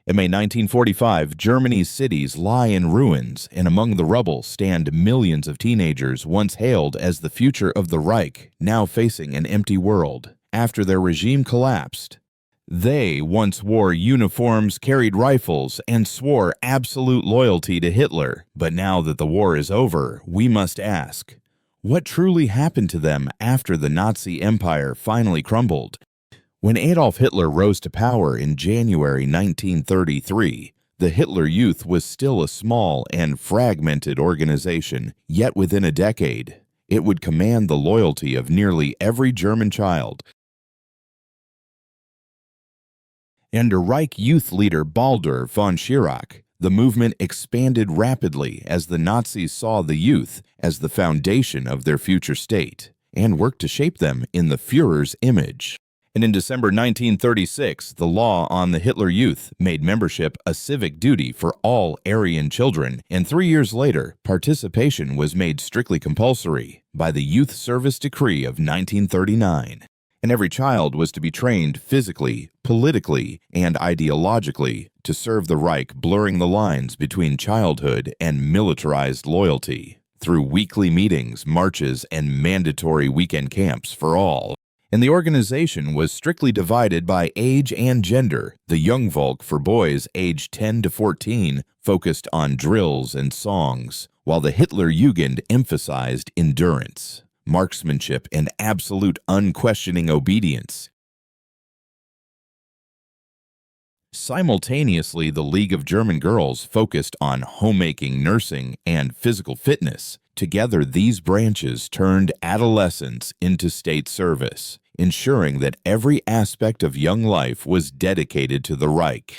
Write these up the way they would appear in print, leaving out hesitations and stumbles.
In May 1945, Germany's cities lie in ruins, and among the rubble stand millions of teenagers once hailed as the future of the Reich, now facing an empty world. After their regime collapsed, they once wore uniforms, carried rifles, and swore absolute loyalty to Hitler. But now that the war is over, we must ask, what truly happened to them after the Nazi Empire finally crumbled? When Adolf Hitler rose to power in January 1933, the Hitler Youth was still a small and fragmented organization, yet within a decade, it would command the loyalty of nearly every German child. Under Reich youth leader Baldur von Schirach, the movement expanded rapidly as the Nazis saw the youth as the foundation of their future state and worked to shape them in the Führer's image. And in December 1936, the law on the Hitler Youth made membership a civic duty for all Aryan children, and 3 years later, participation was made strictly compulsory by the Youth Service Decree of 1939. And every child was to be trained physically, politically, and ideologically to serve the Reich, blurring the lines between childhood and militarized loyalty through weekly meetings, marches, and mandatory weekend camps for all. And the organization was strictly divided by age and gender. The Jungvolk for boys aged 10 to 14 focused on drills and songs, while the Hitler Jugend emphasized endurance, marksmanship, and absolute unquestioning obedience. Simultaneously, the League of German Girls focused on homemaking, nursing, and physical fitness. Together, these branches turned adolescence into state service, ensuring that every aspect of young life was dedicated to the Reich.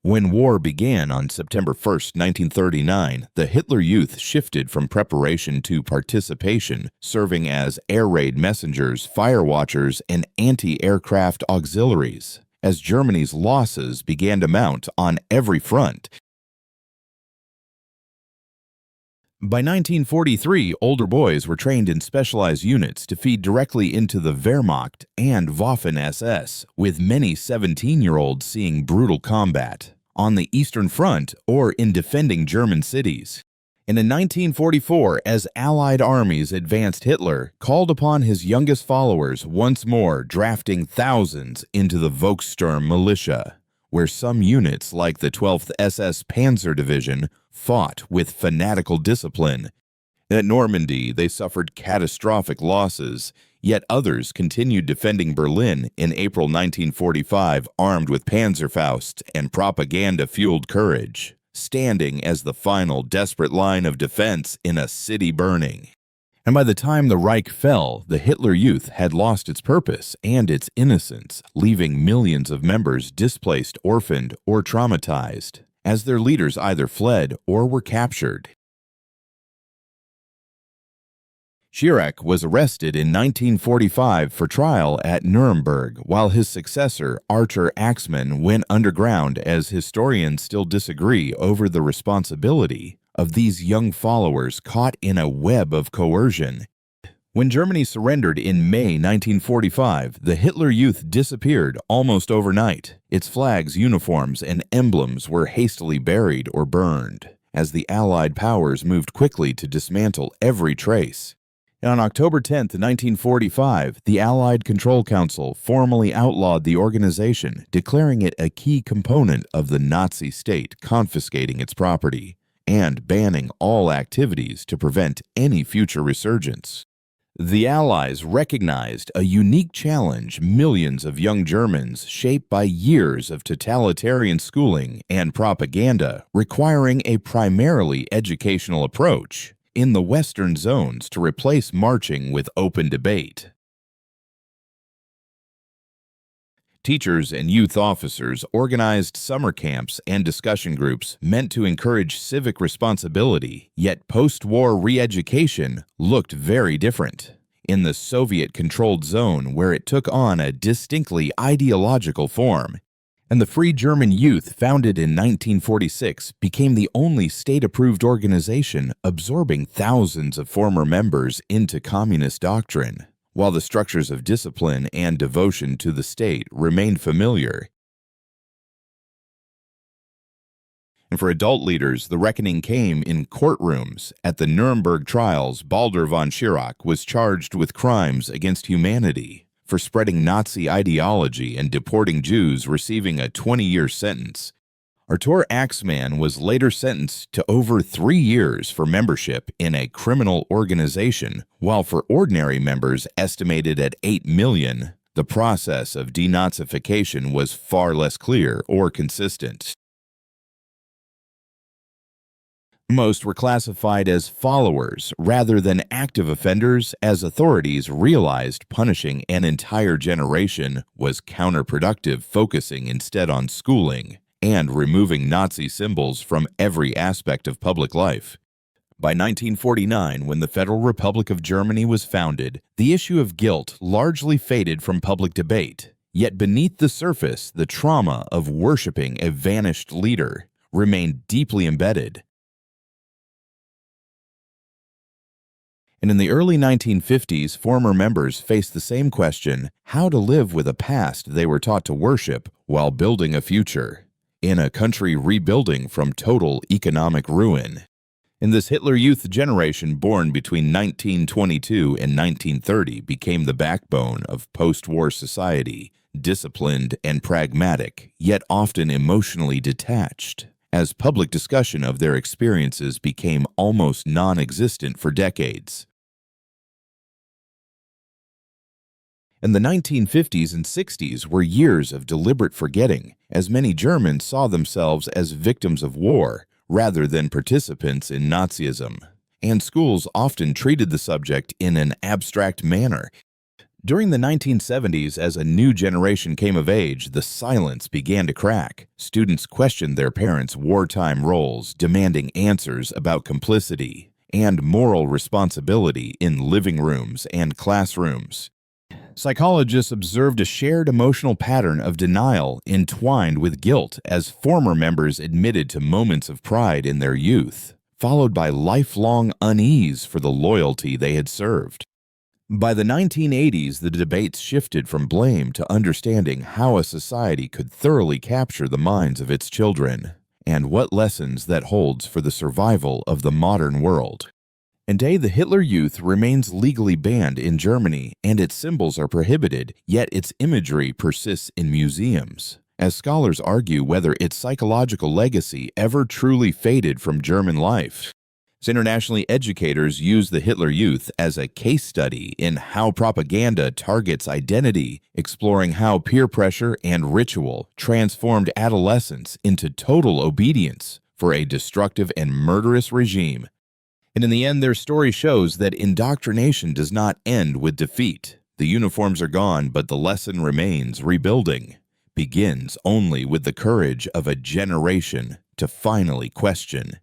When war began on September 1, 1939, the Hitler Youth shifted from preparation to participation, serving as air raid messengers, fire watchers, and anti-aircraft auxiliaries. As Germany's losses began to mount on every front, by 1943, older boys were trained in specialized units to feed directly into the Wehrmacht and Waffen-SS, with many 17-year-olds seeing brutal combat on the Eastern Front or in defending German cities. And in 1944, as Allied armies advanced, Hitler called upon his youngest followers once more, drafting thousands into the Volkssturm militia, where some units like the 12th SS Panzer Division fought with fanatical discipline. At Normandy, they suffered catastrophic losses, yet others continued defending Berlin in April 1945, armed with Panzerfausts and propaganda-fueled courage, standing as the final desperate line of defense in a city burning. And by the time the Reich fell, the Hitler Youth had lost its purpose and its innocence, leaving millions of members displaced, orphaned, or traumatized, as their leaders either fled or were captured. Schirach was arrested in 1945 for trial at Nuremberg, while his successor, Archer Axmann, went underground, as historians still disagree over the responsibility of these young followers caught in a web of coercion. When Germany surrendered in May 1945, the Hitler Youth disappeared almost overnight. Its flags, uniforms, and emblems were hastily buried or burned, as the Allied powers moved quickly to dismantle every trace. And on October 10, 1945, the Allied Control Council formally outlawed the organization, declaring it a key component of the Nazi state, confiscating its property, and banning all activities to prevent any future resurgence. The Allies recognized a unique challenge: millions of young Germans shaped by years of totalitarian schooling and propaganda, requiring a primarily educational approach in the Western zones to replace marching with open debate. Teachers and youth officers organized summer camps and discussion groups meant to encourage civic responsibility, yet post-war re-education looked very different. In the Soviet-controlled zone, where it took on a distinctly ideological form, and the Free German Youth, founded in 1946, became the only state-approved organization absorbing thousands of former members into communist doctrine. While the structures of discipline and devotion to the state remained familiar, And for adult leaders, the reckoning came in courtrooms. At the Nuremberg trials, Baldur von Schirach was charged with crimes against humanity for spreading Nazi ideology and deporting Jews, receiving a 20-year sentence. Artur Axmann was later sentenced to over 3 years for membership in a criminal organization, while for ordinary members estimated at 8 million, the process of denazification was far less clear or consistent. Most were classified as followers rather than active offenders, as authorities realized punishing an entire generation was counterproductive, focusing instead on schooling and removing Nazi symbols from every aspect of public life. By 1949, when the Federal Republic of Germany was founded, the issue of guilt largely faded from public debate. Yet beneath the surface, the trauma of worshiping a vanished leader remained deeply embedded. And in the early 1950s, former members faced the same question: how to live with a past they were taught to worship while building a future in a country rebuilding from total economic ruin. And this Hitler Youth generation, born between 1922 and 1930, became the backbone of post-war society, disciplined and pragmatic, yet often emotionally detached, as public discussion of their experiences became almost non-existent for decades. And the 1950s and 60s were years of deliberate forgetting, as many Germans saw themselves as victims of war rather than participants in Nazism, and schools often treated the subject in an abstract manner. During the 1970s, as a new generation came of age, the silence began to crack. Students questioned their parents' wartime roles, demanding answers about complicity and moral responsibility in living rooms and classrooms. Psychologists observed a shared emotional pattern of denial entwined with guilt, as former members admitted to moments of pride in their youth, followed by lifelong unease for the loyalty they had served. By the 1980s, the debates shifted from blame to understanding how a society could thoroughly capture the minds of its children, and what lessons that holds for the survival of the modern world. And today, the Hitler Youth remains legally banned in Germany, and its symbols are prohibited, yet its imagery persists in museums, as scholars argue whether its psychological legacy ever truly faded from German life. So internationally, educators use the Hitler Youth as a case study in how propaganda targets identity, exploring how peer pressure and ritual transformed adolescence into total obedience for a destructive and murderous regime. And in the end, their story shows that indoctrination does not end with defeat. The uniforms are gone, but the lesson remains: rebuilding begins only with the courage of a generation to finally question